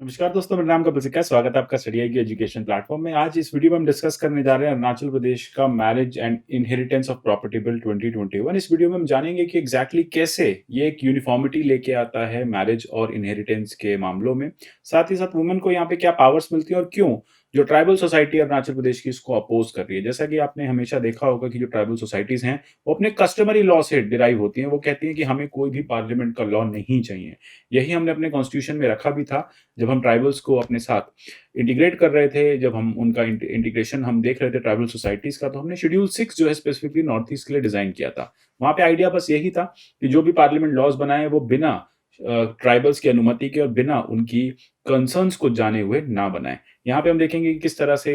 नमस्कार दोस्तों, मेरा नाम कपिल सिक्का है। स्वागत है आपका स्टडी आई की एजुकेशन प्लेटफॉर्म में। आज इस वीडियो में हम डिस्कस करने जा रहे हैं अरुणाचल प्रदेश का marriage and inheritance of property bill 2021। इस वीडियो में हम जानेंगे कि एग्जैक्टली कैसे ये एक यूनिफॉर्मिटी लेके आता है मैरिज और इनहेरिटेंस के मामलों में। साथ ही साथ वुमेन को यहाँ पे क्या पावर्स मिलती है और क्यों जो ट्राइबल सोसाइटी अरुणाचल प्रदेश की इसको अपोज कर रही है। जैसा कि आपने हमेशा देखा होगा कि जो ट्राइबल सोसाइटीज हैं वो अपने कस्टमरी लॉ से डिराइव होती हैं। वो कहती हैं कि हमें कोई भी पार्लियामेंट का लॉ नहीं चाहिए। यही हमने अपने कॉन्स्टिट्यूशन में रखा भी था जब हम ट्राइबल्स को अपने साथ इंटीग्रेट कर रहे थे। जब हम उनका इंटीग्रेशन हम देख रहे थे ट्राइबल सोसाइटीज का, तो हमने शेड्यूल 6 जो है स्पेसिफिकली नॉर्थ ईस्ट के लिए डिजाइन किया था। वहां पे आइडिया बस यही था कि जो भी पार्लियामेंट लॉज बनाए वो बिना ट्राइबल्स की अनुमति के और बिना उनकी कंसर्न्स को जाने हुए ना बनाए। यहाँ पे हम देखेंगे कि किस तरह से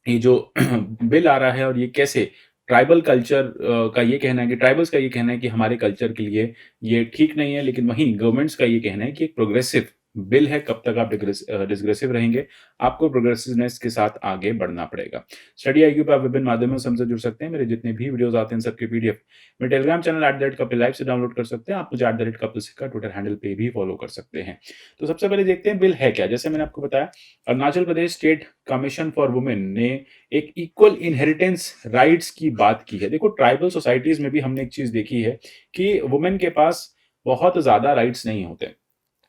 ये जो बिल आ रहा है और ये कैसे ट्राइबल कल्चर का ये कहना है कि ट्राइबल्स का ये कहना है कि हमारे कल्चर के लिए ये ठीक नहीं है, लेकिन वहीं गवर्नमेंट्स का ये कहना है कि एक प्रोग्रेसिव बिल है। कब तक आप डिस्ग्रेसिव रहेंगे, आपको प्रोग्रेसिवनेस के साथ आगे बढ़ना पड़ेगा। स्टडी आईक्यू पर आप विभिन्न माध्यमों से हमसे जुड़ सकते हैं। मेरे जितने भी वीडियोस आते हैं सबके पीडीएफ मेरे टेलीग्राम चैनल @कपिल लाइव से डाउनलोड कर सकते हैं। आप मुझे @कपिल सिक्का ट्विटर हैंडल पे भी फॉलो कर सकते हैं। तो सबसे पहले देखते हैं बिल है क्या। जैसे मैंने आपको बताया, Arunachal Pradesh state commission for women ने एक इक्वल इनहेरिटेंस राइट्स की बात की है। देखो, ट्राइबल सोसाइटीज में भी हमने एक चीज देखी है कि वुमेन के पास बहुत ज्यादा राइट्स नहीं होते।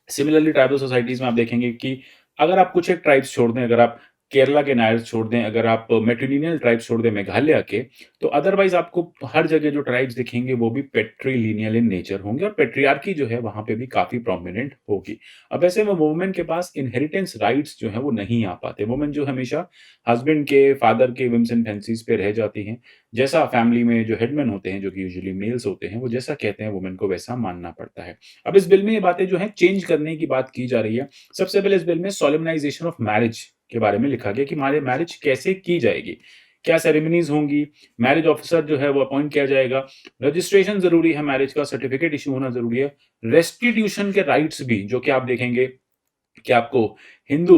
सिमिलरली ट्राइबल सोसाइटीज में आप देखेंगे कि अगर आप कुछ एक ट्राइब्स छोड़ दें, अगर आप केरला के नायर्स छोड़ दें, अगर आप मेट्रिलिनियल ट्राइब्स छोड़ दें मेघालय के, तो अदरवाइज आपको हर जगह जो ट्राइब्स दिखेंगे वो भी पेट्रीलिनियल इन नेचर होंगे और पेट्रियार्की जो है वहां पे भी काफी प्रोमिनेंट होगी। अब ऐसे में वुमेन के पास इनहेरिटेंस राइट्स जो है वो नहीं आ पाते। वुमेन जो हमेशा हस्बैंड के, फादर के विम्स एंड फैंसीज पे रह जाती हैं। जैसा फैमिली में जो हेडमैन होते हैं, जो कि यूजुअली मेल्स होते हैं, वो जैसा कहते हैं वुमेन को वैसा मानना पड़ता है। अब इस बिल में ये बातें जो है चेंज करने की बात की जा रही है। सबसे पहले इस बिल में सोलेमनाइजेशन ऑफ मैरिज के बारे में लिखा गया कि हमारे मैरिज कैसे की जाएगी, क्या सेरेमनीज होंगी, मैरिज ऑफिसर जो है वो अपॉइंट किया जाएगा, रजिस्ट्रेशन जरूरी है, मैरिज का सर्टिफिकेट इशू होना जरूरी है, रेस्टिट्यूशन के राइट्स भी जो कि आप देखेंगे कि आपको हिंदू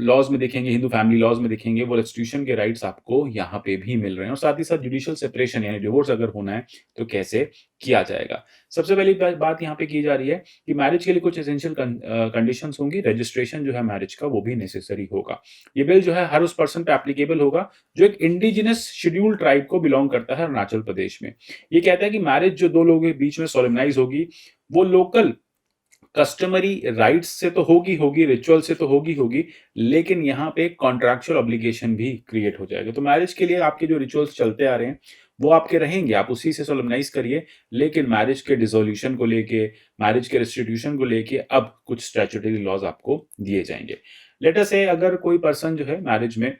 लॉज में देखेंगे, हिंदू फैमिली लॉज में देखेंगे, वो रेस्टिट्यूशन के राइट्स आपको यहाँ पे भी मिल रहे हैं। और साथ ही साथ जुडिशियल सेपरेशन यानी डिवोर्स अगर होना है तो कैसे किया जाएगा। सबसे पहली बात यहाँ पे की जा रही है कि मैरिज के लिए कुछ एसेंशियल कंडीशंस होंगी। रजिस्ट्रेशन जो है मैरिज का वो भी नेसेसरी होगा। ये बिल जो है हर उस पर्सन पे एप्लीकेबल होगा जो एक इंडिजिनस शेड्यूल ट्राइब को बिलोंग करता है अरुणाचल प्रदेश में। ये कहता है कि मैरिज जो दो लोगों के बीच में सोलेमनाइज होगी वो लोकल कस्टमरी राइट्स से तो होगी होगी, रिचुअल से तो होगी होगी, लेकिन यहाँ पे कॉन्ट्रैक्चुअल ऑब्लिगेशन भी क्रिएट हो जाएगा। तो मैरिज के लिए आपके जो रिचुअल्स चलते आ रहे हैं वो आपके रहेंगे, आप उसी से सोलमनाइज करिए। लेकिन मैरिज के डिसोल्यूशन को लेके, मैरिज के रेस्टिट्यूशन को लेके अब कुछ स्टैट्यूटरी लॉज आपको दिए जाएंगे। लेट अस से अगर कोई पर्सन जो है मैरिज में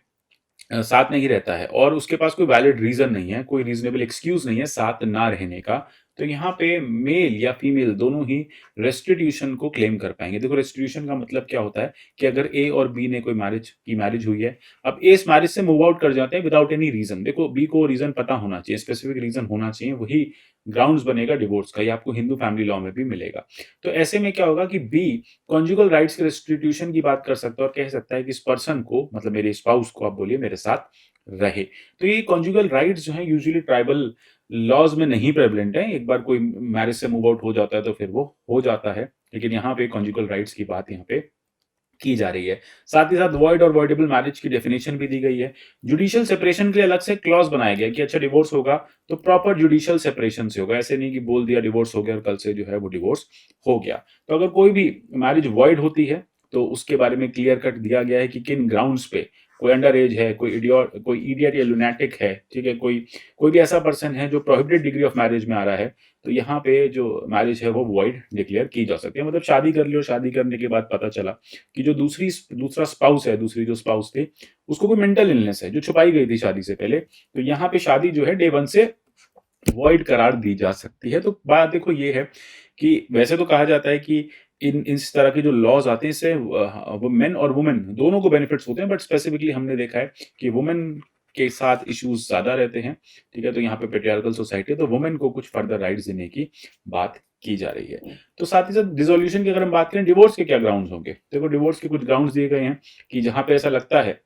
साथ नहीं रहता है और उसके पास कोई वैलिड रीजन नहीं है, कोई रीजनेबल एक्सक्यूज नहीं है साथ ना रहने का, तो यहाँ पे मेल या फीमेल दोनों ही रेस्टिट्यूशन को क्लेम कर पाएंगे। देखो, रेस्टिट्यूशन का मतलब क्या होता है कि अगर ए और बी ने कोई मैरिज हुई है, अब ए इस मैरिज से मूव आउट कर जाते हैं विदाउट एनी रीजन। देखो, बी को रीजन पता होना चाहिए, स्पेसिफिक रीजन होना चाहिए, वही ग्राउंड्स बनेगा डिवोर्स का। ये आपको हिंदू फैमिली लॉ में भी मिलेगा। तो ऐसे में क्या होगा कि बी कॉन्जुगल राइट्स के रेस्टिट्यूशन की बात कर सकता है और कह सकता है कि इस पर्सन को, मतलब मेरे स्पाउस को आप बोलिए मेरे साथ रहे। तो ये कॉन्जुगल राइट्स जो है यूजुअली ट्राइबल लॉज में नहीं प्रेवलेंट है। एक बार कोई मैरिज से मूव आउट हो जाता है तो फिर वो हो जाता है, लेकिन यहाँ पे कॉन्जुगल राइट्स की बात यहाँ पे की जा रही है। साथ ही साथ वॉइड और वॉइडेबल मैरिज की डेफिनेशन भी दी गई है। जुडिशियल सेपरेशन के लिए अलग से क्लॉज बनाया गया कि अच्छा डिवोर्स होगा तो प्रॉपर जुडिशियल सेपरेशन से होगा। ऐसे नहीं कि बोल दिया डिवोर्स हो गया और कल से जो है वो डिवोर्स हो गया। तो अगर कोई भी मैरिज वॉइड होती है तो उसके बारे में क्लियर कट दिया गया है कि किन ग्राउंड्स पे, कोई अंडर एज है, कोई इडियट या लुनैटिक है, ठीक है, कोई कोई भी ऐसा पर्सन है जो प्रोहिबिटेड डिग्री ऑफ मैरिज में आ रहा है, तो यहाँ पे जो मैरिज है वो वॉइड डिक्लेयर की जा सकती है। मतलब शादी कर ली और शादी करने के बाद पता चला कि जो दूसरा स्पाउस है, दूसरी जो स्पाउस थी, उसको कोई मेंटल इलनेस है जो छुपाई गई थी शादी से पहले, तो यहाँ पे शादी जो है डे 1 से वॉइड करार दी जा सकती है। तो बात देखो ये है कि वैसे तो कहा जाता है कि इन इस तरह के जो लॉज आते हैं इससे वो मेन और वुमेन दोनों को बेनिफिट्स होते हैं, बट स्पेसिफिकली हमने देखा है कि वुमेन के साथ इश्यूज ज्यादा रहते हैं। ठीक है, तो यहाँ पे पेट्रियार्कल सोसाइटी है तो वुमेन को कुछ फर्दर राइट्स देने की बात की जा रही है। तो साथ ही साथ डिसोल्यूशन की अगर हम बात करें, डिवोर्स के क्या ग्राउंड्स होंगे। देखो, डिवोर्स के कुछ ग्राउंड्स दिए गए हैं कि जहां पे ऐसा लगता है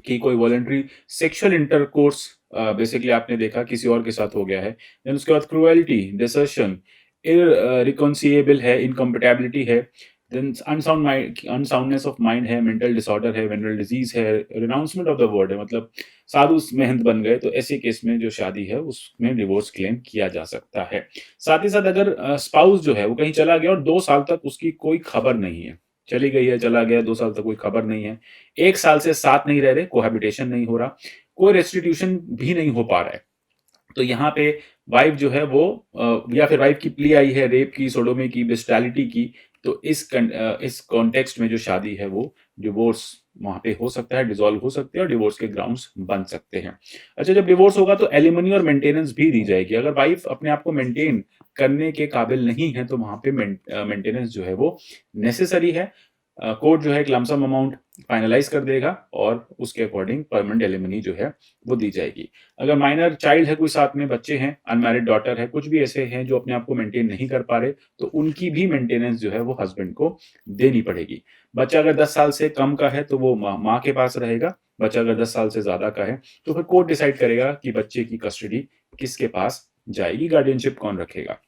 कि कोई वॉलंटरी सेक्सुअल इंटरकोर्स बेसिकली आपने देखा किसी और के साथ हो गया है, देन उसके बाद क्रुएल्टी, डिसर्शन, इररिकॉन्सिलेबल है, इनकम्पेटेबिलिटी है, देन अनसाउंडनेस ऑफ माइंड है, मेंटल डिसऑर्डर है, वेनरल डिजीज है, रिनाउंसमेंट ऑफ द वर्ड है, मतलब साधु महंत बन गए, तो ऐसे केस में जो शादी है उसमें डिवोर्स क्लेम किया जा सकता है। साथ ही साथ अगर स्पाउस जो है वो कहीं चला गया और 2 साल तक उसकी कोई खबर नहीं है, चली गई है, चला गया, 2 साल तक कोई खबर नहीं है, 1 साल से साथ नहीं रह रहे, कोहैबिटेशन नहीं हो रहा, कोई रेस्टिट्यूशन भी नहीं हो पा रहा है, तो यहाँ पे वाइफ जो है वो या फिर वाइफ की प्ली आई है रेप की, सोडोमी की, बेस्टालिटी की, तो इस कॉन्टेक्स्ट में जो शादी है वो डिवोर्स वहां पे हो सकता है, डिसॉल्व हो सकते हैं और डिवोर्स के ग्राउंड्स बन सकते हैं। अच्छा, जब डिवोर्स होगा तो एलिमनी और मेंटेनेंस भी दी जाएगी। अगर वाइफ अपने आप को मेंटेन करने के काबिल नहीं है तो वहां पे मेंटेनेंस जो है वो नेसेसरी है। कोर्ट जो है एक लमसम अमाउंट फाइनलाइज कर देगा और उसके अकॉर्डिंग परमानेंट एलिमनी जो है वो दी जाएगी। अगर माइनर चाइल्ड है, कोई साथ में बच्चे हैं, अनमैरिड डॉटर है, कुछ भी ऐसे हैं जो अपने आप को मेंटेन नहीं कर पा रहे, तो उनकी भी मेंटेनेंस जो है वो हस्बैंड को देनी पड़ेगी। बच्चा अगर 10 साल से कम का है तो वो माँ के पास रहेगा। बच्चा अगर 10 साल से ज्यादा का है तो फिर कोर्ट डिसाइड करेगा कि बच्चे की कस्टडी किसके पास जाएगी, गार्डियनशिप कौन रखेगा।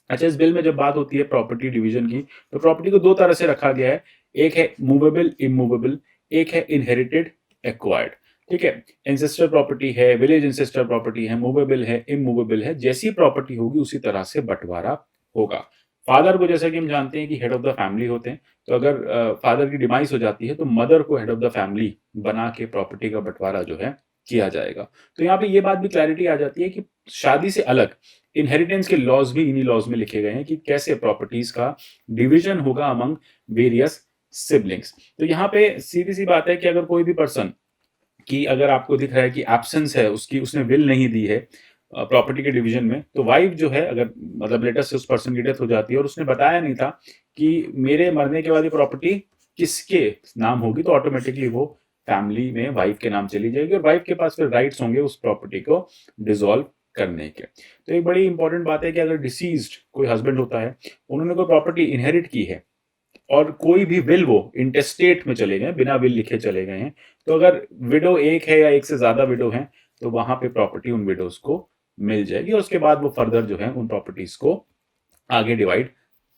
अच्छा, इस बिल में जब बात होती है प्रॉपर्टी डिवीजन की, तो प्रॉपर्टी को 2 तरह से रखा गया है। एक है मूवेबल, इमूवेबल, एक है इनहेरिटेड, एक्वायर्ड। ठीक है, इंसेस्टर प्रॉपर्टी है, विलेज इंसेस्टर प्रॉपर्टी है, मूवेबल है, इमूवेबल है। जैसी प्रॉपर्टी होगी उसी तरह से बंटवारा होगा। फादर को, जैसा कि हम जानते हैं कि हेड ऑफ द फैमिली होते हैं, तो अगर फादर की डिमाइस हो जाती है तो मदर को हेड ऑफ द फैमिली बना के प्रॉपर्टी का बंटवारा जो है किया जाएगा। तो यहाँ पे ये बात भी क्लैरिटी आ जाती है कि शादी से अलग इनहेरिटेंस के लॉज भी इन्हीं लॉज में लिखे गए हैं कि कैसे प्रॉपर्टीज का डिवीजन होगा अमंग वेरियस सिबलिंग्स। तो यहाँ पे सीधी सी बात है कि अगर कोई भी पर्सन की, अगर आपको दिख रहा है कि एब्सेंस है उसकी, उसने विल नहीं दी है प्रॉपर्टी के डिवीजन में, तो वाइफ जो है, अगर मतलब लेटेस्ट से उस पर्सन की डेथ हो जाती है और उसने बताया नहीं था कि मेरे मरने के बाद ये प्रॉपर्टी किसके नाम होगी, तो ऑटोमेटिकली वो फैमिली में वाइफ के नाम चली जाएगी और वाइफ के पास फिर राइट्स होंगे उस प्रॉपर्टी को डिसॉल्व करने के। तो एक बड़ी इंपॉर्टेंट बात है कि अगर डिसीज्ड कोई हस्बैंड होता है, उन्होंने कोई प्रॉपर्टी इनहेरिट की है और कोई भी विल वो इंटेस्टेट में चले गए, बिना विल लिखे चले गए हैं, तो अगर विडो एक है या एक से ज्यादा विडो हैं, तो वहां पे प्रॉपर्टी उन विडोज को मिल जाएगी और उसके बाद वो फर्दर जो है उन प्रॉपर्टीज को आगे डिवाइड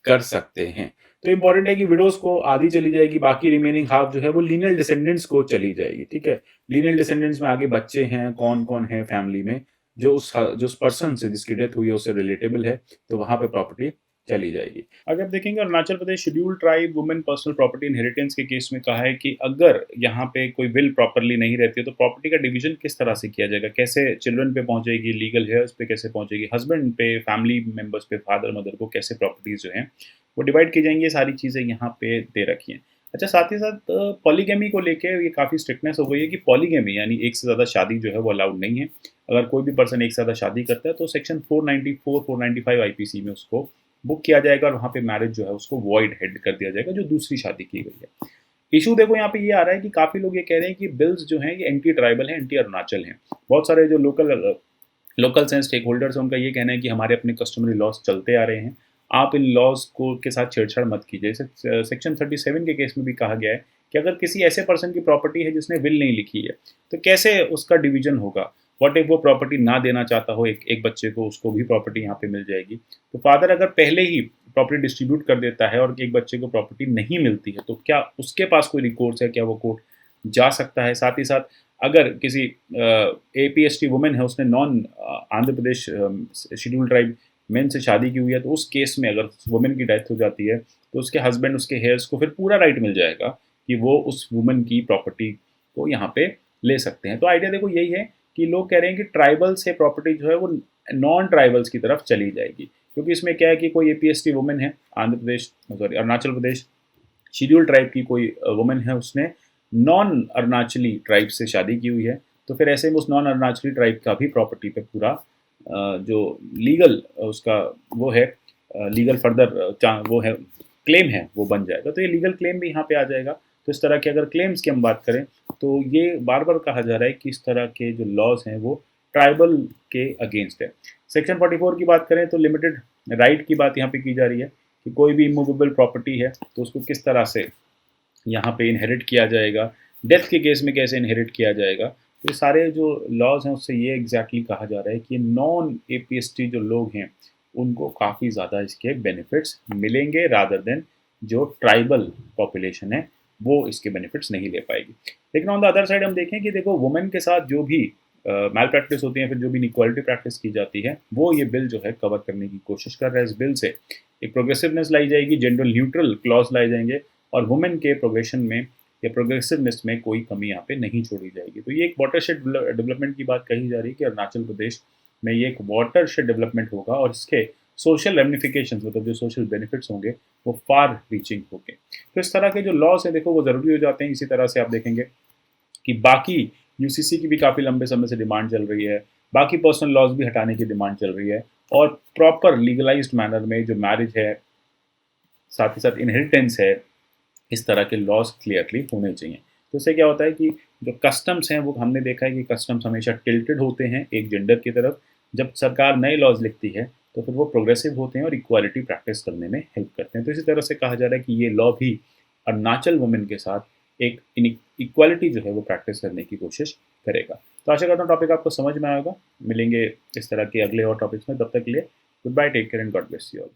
कर सकते हैं। तो इंपॉर्टेंट है कि विडोज को आधी चली जाएगी, बाकी रिमेनिंग हाफ जो है वो लीनियल डिसेंडेंट्स को चली जाएगी। ठीक है, लीनियल डिसेंडेंट्स में आगे बच्चे हैं, कौन कौन है फैमिली में, जो उस पर्सन से जिसकी डेथ हुई है उससे रिलेटेबल है, तो वहां पे प्रॉपर्टी चली जाएगी। अगर आप देखेंगे Arunachal Pradesh schedule tribe women personal property inheritance के केस में कहा है कि अगर यहाँ पे कोई विल प्रॉपरली नहीं रहती है तो प्रॉपर्टी का डिवीजन किस तरह से किया जाएगा, कैसे चिल्ड्रन पे पहुंचेगी, लीगल हेयर्स पे कैसे पहुंचेगी, हस्बैंड पे, फैमिली मेंबर्स पे, फादर मदर को कैसे प्रॉपर्टीज जो हैं वो डिवाइड की जाएंगी, ये सारी चीज़ें यहाँ पे दे रखी हैं। अच्छा, साथ ही साथ पॉलीगेमी को लेके ये काफ़ी स्ट्रिक्टनेस हो गई है कि पॉलीगेमी यानी एक से ज़्यादा शादी जो है वो अलाउड नहीं है। अगर कोई भी पर्सन एक से ज़्यादा शादी करता है तो सेक्शन 494 495 आईपीसी में उसको बुक किया जाएगा और वहाँ पे मैरिज जो है उसको वॉइड हेड कर दिया जाएगा जो दूसरी शादी की गई है। इशू देखो यहाँ पे ये आ रहा है कि काफ़ी लोग ये कह रहे हैं कि बिल्स जो हैं ये एंटी ट्राइबल हैं, एंटी अरुणाचल हैं। बहुत सारे जो लोकल सेंस स्टेक होल्डर्स हैं उनका ये कहना है कि हमारे अपने कस्टमरी लॉज चलते आ रहे हैं, आप इन लॉज को के साथ छेड़छाड़ मत कीजिए। सेक्शन 37 के केस में भी कहा गया है कि अगर किसी ऐसे पर्सन की प्रॉपर्टी है जिसने विल नहीं लिखी है तो कैसे उसका डिवीजन होगा। व्हाट इफ वो प्रॉपर्टी ना देना चाहता हो एक बच्चे को, उसको भी प्रॉपर्टी यहाँ पे मिल जाएगी। तो फादर अगर पहले ही प्रॉपर्टी डिस्ट्रीब्यूट कर देता है और एक बच्चे को प्रॉपर्टी नहीं मिलती है तो क्या उसके पास कोई रिकोर्स है, क्या वो कोर्ट जा सकता है। साथ ही साथ अगर किसी APST वुमेन है, उसने non Andhra Pradesh schedule tribe main से शादी की हुई है, तो उस केस में अगर वुमेन की डेथ हो जाती है तो उसके हस्बैंड, उसके हेयर्स को फिर पूरा राइट मिल जाएगा कि वो उस वुमेन की प्रॉपर्टी को यहाँ पे ले सकते हैं। तो आइडिया देखो यही है कि लोग कह रहे हैं कि ट्राइबल से प्रॉपर्टी जो है वो नॉन ट्राइबल्स की तरफ चली जाएगी, क्योंकि इसमें क्या है कि कोई APST वुमेन है, Andhra Pradesh sorry Arunachal Pradesh schedule tribe की कोई वुमेन है, उसने नॉन अरुणाचली ट्राइब से शादी की हुई है, तो फिर ऐसे में उस नॉन अरुणाचली ट्राइब का भी प्रॉपर्टी पे पूरा जो लीगल उसका वो है, लीगल फर्दर वो है क्लेम है वो बन जाएगा। तो ये लीगल क्लेम भी यहाँ पे आ जाएगा। तो इस तरह के अगर क्लेम्स की हम बात करें तो ये बार बार कहा जा रहा है कि इस तरह के जो लॉज हैं वो ट्राइबल के अगेंस्ट है। सेक्शन 44 की बात करें तो लिमिटेड राइट की बात यहाँ पे की जा रही है कि कोई भी इमूवेबल प्रॉपर्टी है तो उसको किस तरह से यहाँ पे इनहेरिट किया जाएगा, डेथ के केस में कैसे इनहेरिट किया जाएगा। तो ये सारे जो लॉज हैं उससे ये एग्जैक्टली कहा जा रहा है कि नॉन APST जो लोग हैं उनको काफ़ी ज़्यादा इसके बेनिफिट्स मिलेंगे रादर देन जो ट्राइबल पॉपुलेशन है वो इसके बेनिफिट्स नहीं ले पाएगी। लेकिन ऑन द अदर साइड हम देखें कि देखो वुमेन के साथ जो भी मैल प्रैक्टिस होती है, फिर जो भी इनइक्वालिटी प्रैक्टिस की जाती है, वो ये बिल जो है कवर करने की कोशिश कर रहा है। इस बिल से एक प्रोग्रेसिवनेस लाई जाएगी, जेंडर न्यूट्रल क्लॉज लाए जाएंगे और वुमेन के प्रोग्रेशन में या प्रोग्रेसिवनेस में कोई कमी यहाँ पे नहीं छोड़ी जाएगी। तो ये एक वाटरशेड डेवलपमेंट की बात कही जा रही है कि अरुणाचल प्रदेश में ये एक वाटरशेड डेवलपमेंट होगा और इसके सोशल रेमिफिकेशंस मतलब जो सोशल बेनिफिट्स होंगे वो फार रीचिंग होंगे। तो इस तरह के जो लॉस हैं देखो वो ज़रूरी हो जाते हैं। इसी तरह से आप देखेंगे कि बाकी यूसीसी की भी काफ़ी लंबे समय से डिमांड चल रही है, बाकी पर्सनल लॉज भी हटाने की डिमांड चल रही है और प्रॉपर लीगलाइज्ड मैनर में जो मैरिज है, साथ ही साथ इनहेरिटेंस है, इस तरह के लॉज क्लियरली होने चाहिए। तो इससे क्या होता है कि जो कस्टम्स हैं वो हमने देखा है कि कस्टम्स हमेशा टिल्टेड होते हैं एक जेंडर की तरफ। जब सरकार नए लॉज लिखती है तो फिर वो प्रोग्रेसिव होते हैं और इक्वालिटी प्रैक्टिस करने में हेल्प करते हैं। तो इसी तरह से कहा जा रहा है कि ये लॉ भी अरुणाचल वुमेन के साथ एक इक्वालिटी जो है वो प्रैक्टिस करने की कोशिश करेगा। तो आशा करता हूँ टॉपिक आपको समझ में आएगा। मिलेंगे इस तरह के अगले और टॉपिक्स में, तब तक के लिए goodbye, take care and god bless you all.